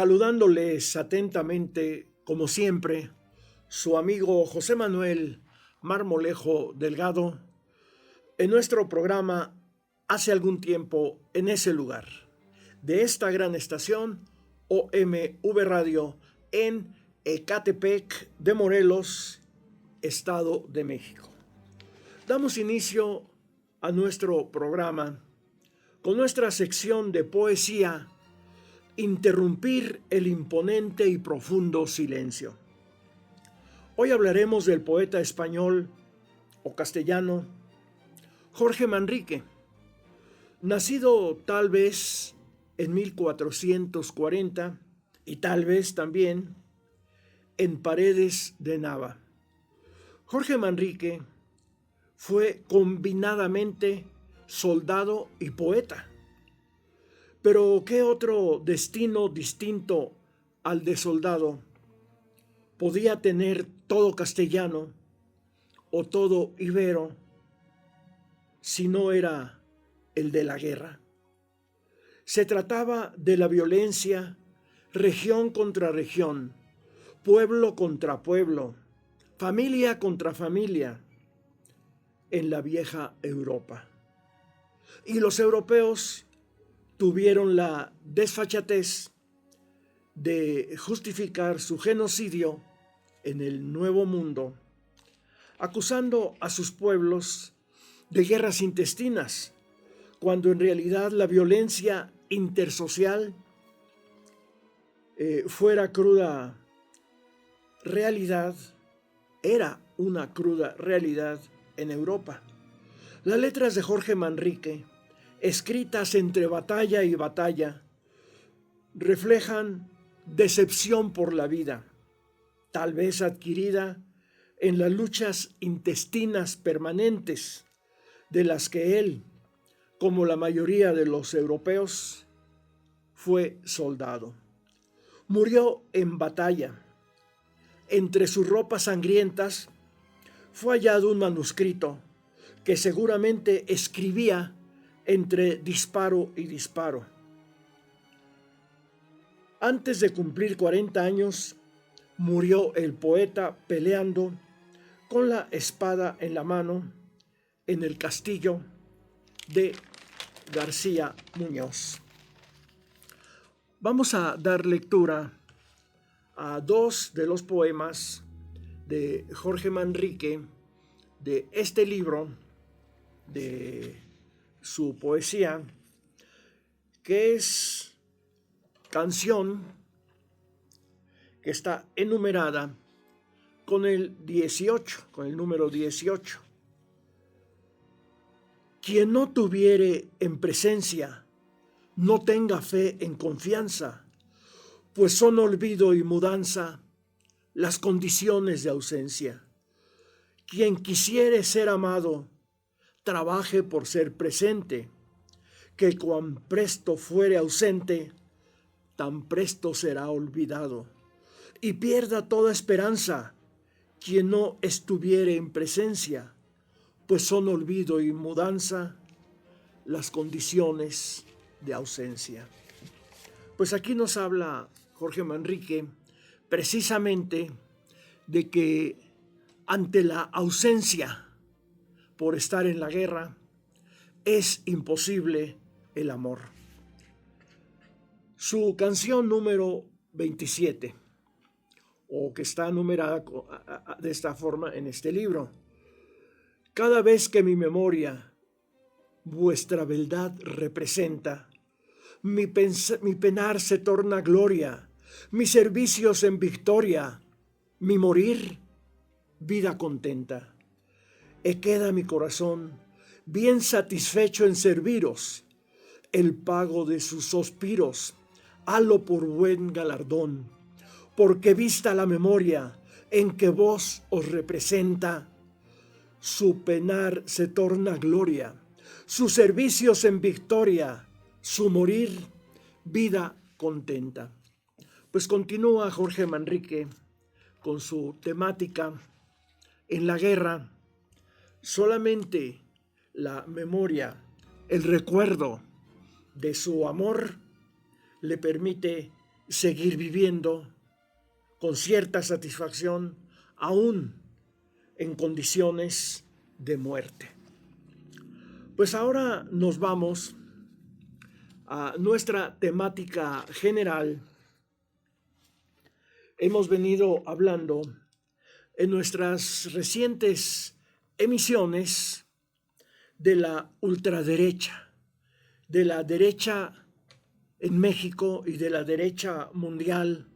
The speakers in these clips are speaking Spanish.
Saludándoles atentamente, como siempre, su amigo José Manuel Marmolejo Delgado, en nuestro programa Hace algún tiempo en ese lugar, de esta gran estación OMV Radio en Ecatepec de Morelos, Estado de México. Damos inicio a nuestro programa con nuestra sección de poesía, Interrumpir el imponente y profundo silencio. Hoy hablaremos del poeta español o castellano Jorge Manrique, nacido tal vez en 1440 y tal vez también en Paredes de Nava. Jorge Manrique fue combinadamente soldado y poeta. Pero ¿qué otro destino distinto al de soldado podía tener todo castellano o todo ibero si no era el de la guerra? Se trataba de la violencia, región contra región, pueblo contra pueblo, familia contra familia, en la vieja Europa. Y los europeos tuvieron la desfachatez de justificar su genocidio en el Nuevo Mundo, acusando a sus pueblos de guerras intestinas, cuando en realidad la violencia intersocial fuera cruda realidad, era una cruda realidad en Europa. Las letras de Jorge Manrique, escritas entre batalla y batalla, reflejan decepción por la vida, tal vez adquirida en las luchas intestinas permanentes de las que él, como la mayoría de los europeos, fue soldado. Murió en batalla. Entre sus ropas sangrientas fue hallado un manuscrito que seguramente escribía entre disparo y disparo. Antes de cumplir 40 años, murió el poeta peleando con la espada en la mano en el castillo de García Muñoz. Vamos a dar lectura a dos de los poemas de Jorge Manrique, de este libro, de su poesía, que es canción, que está enumerada con el número 18. Quien no tuviere en presencia, no tenga fe en confianza, pues son olvido y mudanza las condiciones de ausencia. Quien quisiere ser amado, trabaje por ser presente, que cuan presto fuere ausente, tan presto será olvidado. Y pierda toda esperanza quien no estuviere en presencia, pues son olvido y mudanza las condiciones de ausencia. Pues aquí nos habla Jorge Manrique precisamente de que ante la ausencia por estar en la guerra, es imposible el amor. Su canción número 27, o que está numerada de esta forma en este libro. Cada vez que mi memoria vuestra beldad representa, mi penar se torna gloria, mis servicios en victoria, mi morir, vida contenta. E queda mi corazón bien satisfecho en serviros, el pago de sus suspiros, halo por buen galardón, porque vista la memoria en que vos os representa, su penar se torna gloria, sus servicios en victoria, su morir, vida contenta. Pues continúa Jorge Manrique con su temática en la guerra. Solamente la memoria, el recuerdo de su amor le permite seguir viviendo con cierta satisfacción, aún en condiciones de muerte. Pues ahora nos vamos a nuestra temática general. Hemos venido hablando en nuestras recientes emisiones de la ultraderecha, de la derecha en México y de la derecha mundial,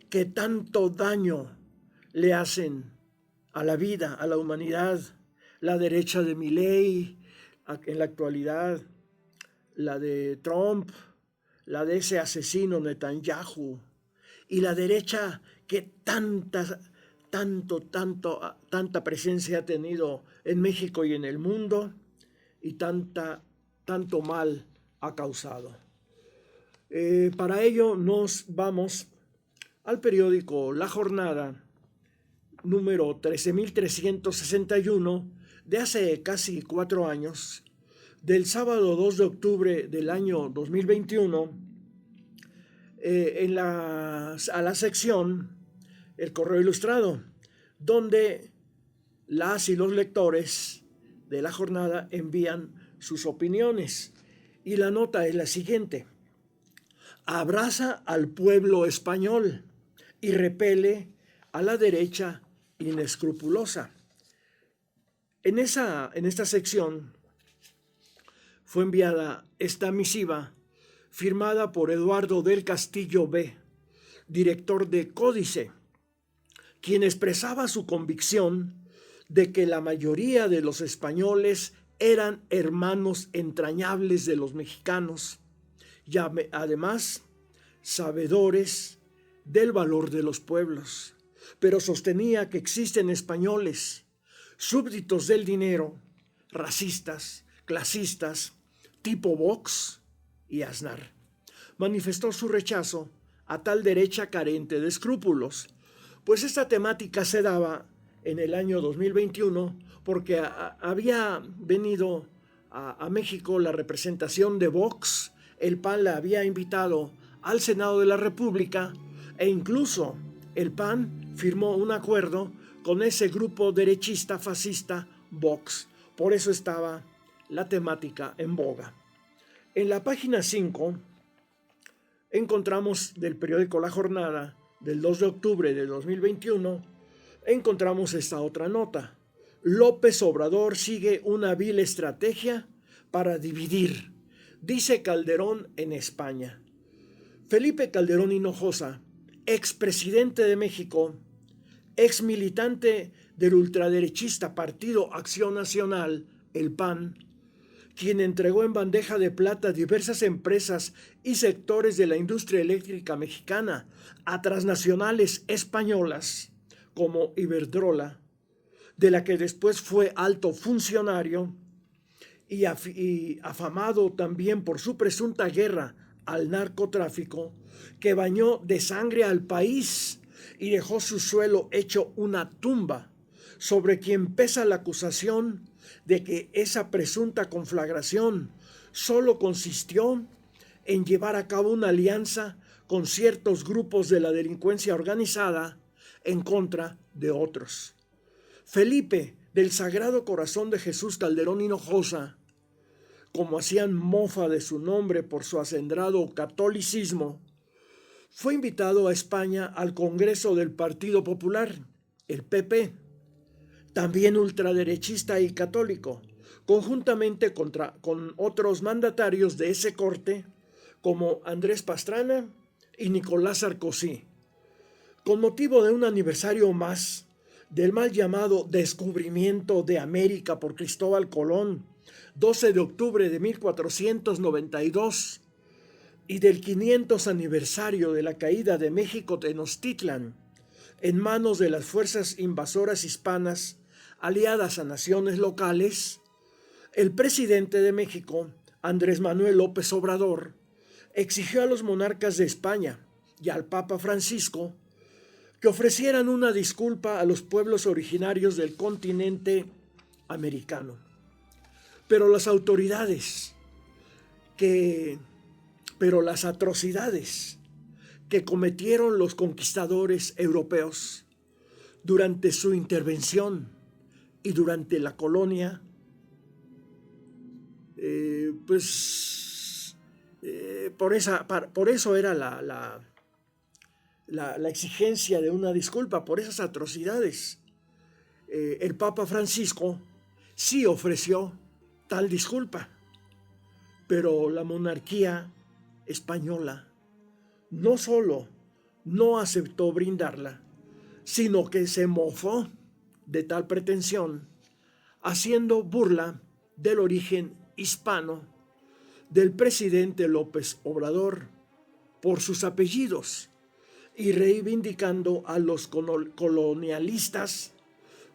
que tanto daño le hacen a la vida, a la humanidad. La derecha de Milei en la actualidad, la de Trump, la de ese asesino Netanyahu, y la derecha que tanta presencia ha tenido en México y en el mundo, y tanto mal ha causado. Para ello nos vamos al periódico La Jornada, número 13.361, de hace casi 4 años, del sábado 2 de octubre del año 2021, a la sección El Correo Ilustrado, donde las y los lectores de La Jornada envían sus opiniones. Y la nota es la siguiente: abraza al pueblo español y repele a la derecha inescrupulosa. En esta sección fue enviada esta misiva firmada por Eduardo del Castillo B., director de Códice, quien expresaba su convicción de que la mayoría de los españoles eran hermanos entrañables de los mexicanos y además sabedores del valor de los pueblos, pero sostenía que existen españoles súbditos del dinero, racistas, clasistas, tipo Vox y Aznar. Manifestó su rechazo a tal derecha carente de escrúpulos, pues esta temática se daba en el año 2021 porque había venido a México la representación de Vox. El PAN la había invitado al Senado de la República e incluso el PAN firmó un acuerdo con ese grupo derechista fascista Vox. Por eso estaba la temática en boga. En la página 5 encontramos del periódico La Jornada del 2 de octubre de 2021, encontramos esta otra nota: López Obrador sigue una vil estrategia para dividir, dice Calderón en España. Felipe Calderón Hinojosa, expresidente de México, ex militante del ultraderechista Partido Acción Nacional, el PAN, quien entregó en bandeja de plata diversas empresas y sectores de la industria eléctrica mexicana a transnacionales españolas como Iberdrola, de la que después fue alto funcionario y afamado también por su presunta guerra al narcotráfico, que bañó de sangre al país y dejó su suelo hecho una tumba, sobre quien pesa la acusación de que esa presunta conflagración solo consistió en llevar a cabo una alianza con ciertos grupos de la delincuencia organizada en contra de otros. Felipe, del Sagrado Corazón de Jesús Calderón Hinojosa, como hacían mofa de su nombre por su acendrado catolicismo, fue invitado a España al Congreso del Partido Popular, el PP, también ultraderechista y católico, conjuntamente con otros mandatarios de ese corte, como Andrés Pastrana y Nicolás Sarkozy, con motivo de un aniversario más del mal llamado descubrimiento de América por Cristóbal Colón, 12 de octubre de 1492, y del 500 aniversario de la caída de México Tenochtitlan en manos de las fuerzas invasoras hispanas aliadas a naciones locales. El presidente de México, Andrés Manuel López Obrador, exigió a los monarcas de España y al Papa Francisco que ofrecieran una disculpa a los pueblos originarios del continente americano. Pero las atrocidades que que cometieron los conquistadores europeos durante su intervención y durante la colonia, por eso era la exigencia de una disculpa por esas atrocidades. El Papa Francisco sí ofreció tal disculpa, pero la monarquía española no solo no aceptó brindarla, sino que se mofó de tal pretensión, haciendo burla del origen hispano del presidente López Obrador por sus apellidos y reivindicando a los colonialistas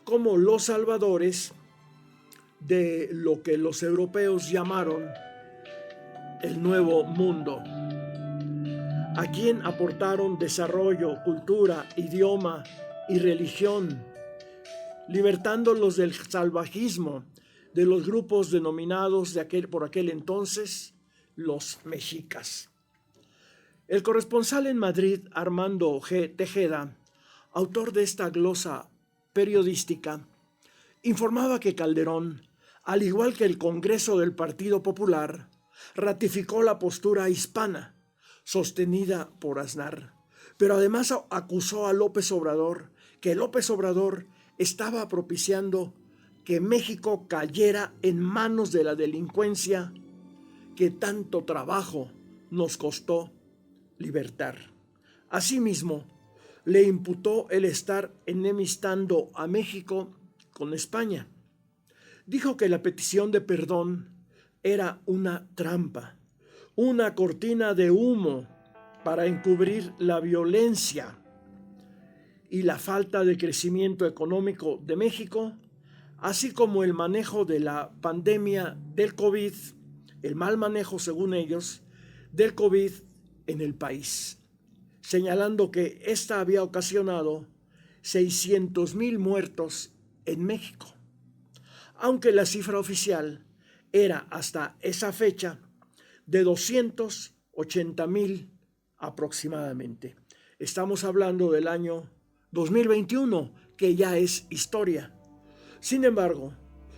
como los salvadores de lo que los europeos llamaron el Nuevo Mundo, a quien aportaron desarrollo, cultura, idioma y religión, libertándolos del salvajismo de los grupos denominados por aquel entonces los mexicas. El corresponsal en Madrid, Armando G. Tejeda, autor de esta glosa periodística, informaba que Calderón, al igual que el Congreso del Partido Popular, ratificó la postura hispana sostenida por Aznar, pero además acusó a López Obrador que López Obrador estaba propiciando que México cayera en manos de la delincuencia que tanto trabajo nos costó libertar. Asimismo, le imputó el estar enemistando a México con España. Dijo que la petición de perdón era una trampa, una cortina de humo para encubrir la violencia y la falta de crecimiento económico de México, así como el manejo de la pandemia del COVID, el mal manejo, según ellos, del COVID en el país, señalando que esta había ocasionado 600,000 muertos en México, aunque la cifra oficial era hasta esa fecha de 280,000 aproximadamente. Estamos hablando del año 2021, que ya es historia. Sin embargo,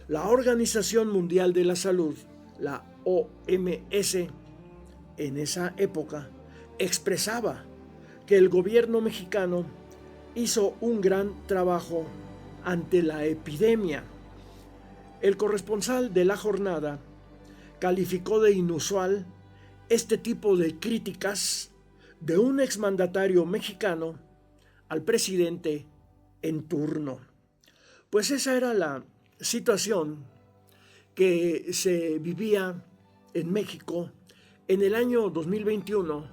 la Organización Mundial de la Salud, la OMS, en esa época expresaba que el gobierno mexicano hizo un gran trabajo ante la epidemia. El corresponsal de La Jornada calificó de inusual este tipo de críticas de un exmandatario mexicano al presidente en turno. Pues esa era la situación que se vivía en México en el año 2021,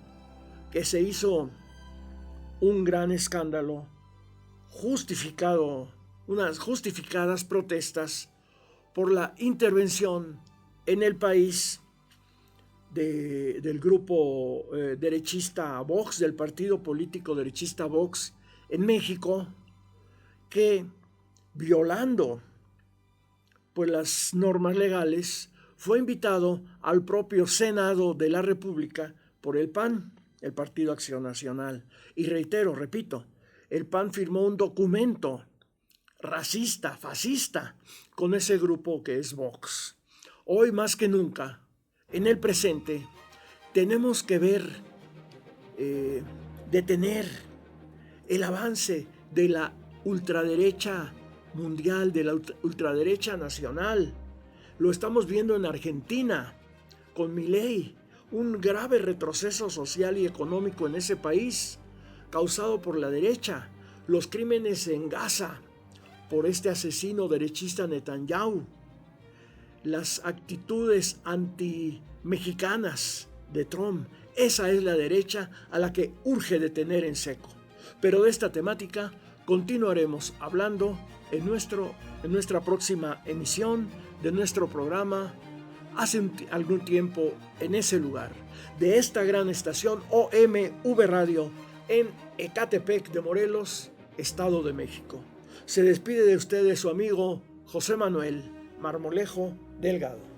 que se hizo un gran escándalo, unas justificadas protestas por la intervención en el país del grupo derechista Vox, del partido político derechista Vox en México, que violando pues las normas legales fue invitado al propio Senado de la República por el PAN, el Partido Acción Nacional. Y repito, el PAN firmó un documento racista, fascista, con ese grupo que es Vox. Hoy más que nunca, en el presente, tenemos que detener el avance de la ultraderecha mundial, de la ultraderecha nacional. Lo estamos viendo en Argentina, con Milei, un grave retroceso social y económico en ese país, causado por la derecha, los crímenes en Gaza, por este asesino derechista Netanyahu, las actitudes anti-mexicanas de Trump. Esa es la derecha a la que urge detener en seco. Pero de esta temática continuaremos hablando en nuestra próxima emisión de nuestro programa hace algún tiempo en ese lugar, de esta gran estación OMV Radio en Ecatepec de Morelos, Estado de México. Se despide de ustedes su amigo José Manuel Marmolejo Delgado.